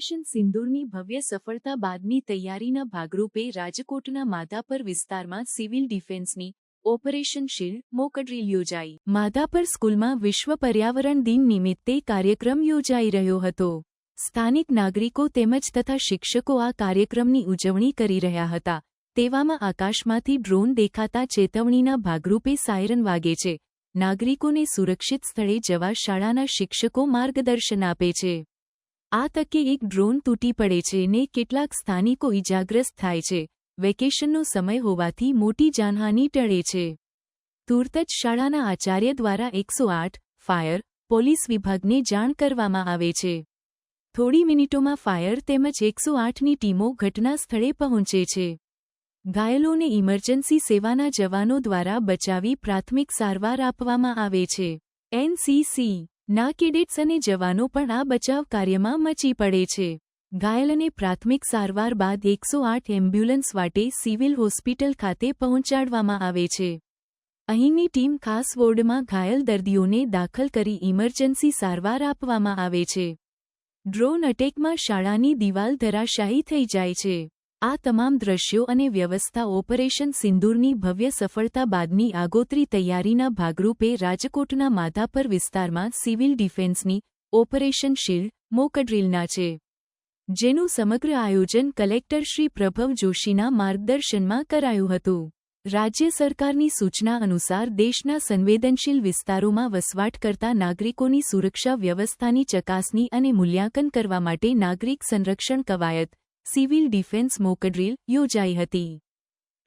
Operation સિંદૂરની ભવ્ય સફળતા બાદની તૈયારીના ભાગરૂપે રાજકોટના માધાપર વિસ્તારમાં સિવિલ ડિફેન્સની ઓપરેશન શીલ્ડ મોક ડ્રીલ યોજાઈ। માધાપર સ્કૂલમાં વિશ્વ પર્યાવરણ દિન નિમિત્તે કાર્યક્રમ યોજાઈ રહ્યો હતો। સ્થાનિક નાગરિકો તેમજ તથા શિક્ષકો આ કાર્યક્રમની ઉજવણી કરી રહ્યા હતા। તેવામાં આકાશમાંથી ડ્રોન દેખાતા ચેતવણીના ભાગરૂપે સાયરન વાગે છે। નાગરિકોને સુરક્ષિત સ્થળે જવા શાળાના શિક્ષકો માર્ગદર્શન આપે છે। આ તકે એક ડ્રોન તૂટી પડે છે ને કેટલાક સ્થાનિકો ઇજાગ્રસ્ત થાય છે। વેકેશનનો સમય હોવાથી મોટી જાનહાનિ ટળે છે। તુરત જ શાળાના આચાર્ય દ્વારા 108 ફાયર પોલીસ વિભાગને જાણ કરવામાં આવે છે। થોડી મિનિટોમાં ફાયર તેમજ 108ની ટીમો ઘટના સ્થળે પહોંચે છે। ઘાયલોને ઇમરજન્સી સેવાના જવાનો દ્વારા બચાવી પ્રાથમિક સારવાર આપવામાં આવે છે। એનસીસી ના કેડેટ્સ અને જવાનો પણ આ બચાવ કાર્યમાં મચી પડે છે। ઘાયલને પ્રાથમિક સારવાર બાદ 108 એમ્બ્યુલન્સ વાટે સિવિલ હોસ્પિટલ ખાતે પહોંચાડવામાં આવે છે। અહીંની ટીમ ખાસ વોર્ડમાં ઘાયલ દર્દીઓને દાખલ કરી ઇમરજન્સી સારવાર આપવામાં આવે છે। ડ્રોન અટેકમાં શાળાની દિવાલ ધરાશાયી થઈ જાય છે। આ તમામ દ્રશ્યો અને વ્યવસ્થા ઓપરેશન સિંદૂરની ભવ્ય સફળતા બાદની આગોતરી તૈયારીના ભાગરૂપે રાજકોટના માધાપર વિસ્તારમાં સિવિલ ડિફેન્સની ઓપરેશન શીલ્ડ મોક ડ્રીલના છે। જેનું સમગ્ર આયોજન કલેક્ટર શ્રી પ્રભવ જોશીના માર્ગદર્શનમાં કરાયું હતું। રાજ્ય સરકારની સૂચના અનુસાર દેશના સંવેદનશીલ વિસ્તારોમાં વસવાટ કરતા નાગરિકોની સુરક્ષા વ્યવસ્થાની ચકાસણી અને મૂલ્યાંકન કરવા માટે નાગરિક સંરક્ષણ કવાયત સિવિલ ડિફેન્સ મોક ડ્રીલ યોજાઈ હતી।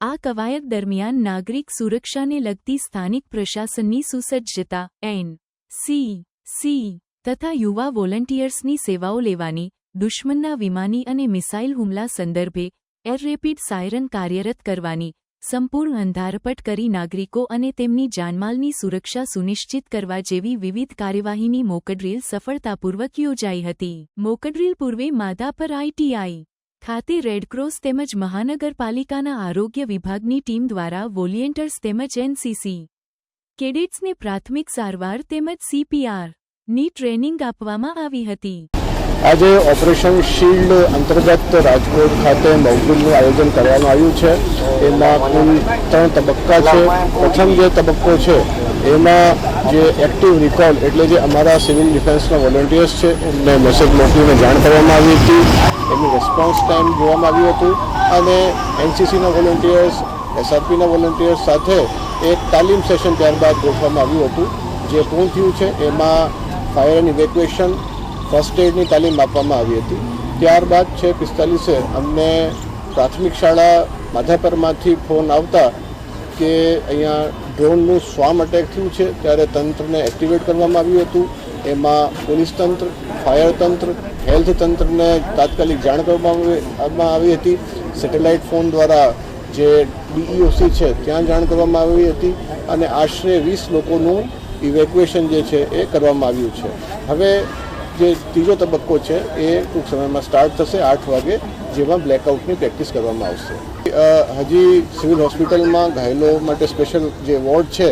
આ કવાયત દરમિયાન નાગરિક સુરક્ષાને લગતી સ્થાનિક પ્રશાસનની સુસજ્જતા એનસીસી તથા યુવા વોલન્ટિયર્સની સેવાઓ લેવાની દુશ્મનના વિમાની અને મિસાઇલ હુમલા સંદર્ભે એર રેપિડ સાયરન કાર્યરત કરવાની સંપૂર્ણ અંધારપટ કરી નાગરિકો અને તેમની જાનમાલની સુરક્ષા સુનિશ્ચિત કરવા જેવી વિવિધ કાર્યવાહીની મોક ડ્રીલ સફળતાપૂર્વક યોજાઈ હતી। મોક ડ્રીલ પૂર્વે માધાપર આઈટીઆઈ ખાતે રેડક્રોસ તેમજ મહાનગરપાલિકાના આરોગ્ય વિભાગની ટીમ દ્વારા વોલિયન્ટર્સ તેમજ એનસીસી કેડેટ્સને પ્રાથમિક સારવાર તેમજ CPRની ટ્રેનિંગ આપવામાં આવી હતી। આજે ઓપરેશન શીલ્ડ અંતર્ગત રાજકોટ ખાતે મોકડ્રીલનું આયોજન કરવામાં આવ્યું છે। એમાં કુલ 3 તબક્કા છે। પ્રથમ જે તબક્કો છે એમાં જે એક્ટિવ રિકોલ એટલે જે અમારા સિવિલ ડિફેન્સના વોલન્ટિયર્સ છે એમને મેસેજ મોકલીને જાણ કરવામાં આવી હતી। એમની રિસ્પોન્સ ટાઈમ જોવામાં આવ્યું હતું અને એનસીસીના વોલન્ટિયર્સ SRPના વોલન્ટિયર્સ સાથે એક તાલીમ સેશન ત્યારબાદ ગોઠવવામાં આવ્યું હતું જે પૂર્ણ થયું છે। એમાં ફાયર એન્ડ ઇવેક્યુએશન ફર્સ્ટ એડની તાલીમ આપવામાં આવી હતી। ત્યારબાદ 6:45 અમને પ્રાથમિક શાળા માધાપરમાંથી ફોન આવતા કે અહીંયા ડ્રોનનું સ્વામ અટેક થયું છે ત્યારે તંત્રને એક્ટિવેટ કરવામાં આવ્યું હતું। એમાં પોલીસ તંત્ર ફાયર તંત્ર હેલ્થ તંત્રને તાત્કાલિક જાણ કરવામાં આવી હતી। સેટેલાઇટ ફોન દ્વારા જે DEOC છે ત્યાં જાણ કરવામાં આવી હતી અને આશરે 20 લોકોનું ઇવેક્યુએશન જે છે એ કરવામાં આવ્યું છે। હવે જે ત્રીજો તબક્કો છે એ ટૂંક સમયમાં સ્ટાર્ટ થશે 8 વાગે જેમાં બ્લેકઆઉટની પ્રેક્ટિસ કરવામાં આવશે। હજી સિવિલ હોસ્પિટલમાં ઘાયલો માટે સ્પેશિયલ જે વોર્ડ છે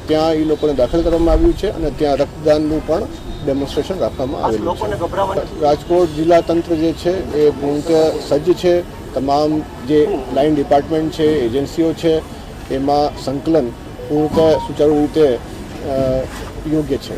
ત્યાં એ લોકોને દાખલ કરવામાં આવ્યું છે અને ત્યાં રક્તદાનનું પણ ડેમોન્સ્ટ્રેશન રાખવામાં આવેલું છે। રાજકોટ જિલ્લા તંત્ર જે છે એ પૂર્ણતઃ સજ્જ છે। તમામ જે લાઇન ડિપાર્ટમેન્ટ છે એજન્સીઓ છે એમાં સંકલન પૂર્ણતઃ સુચારુ રીતે યોગ્ય છે।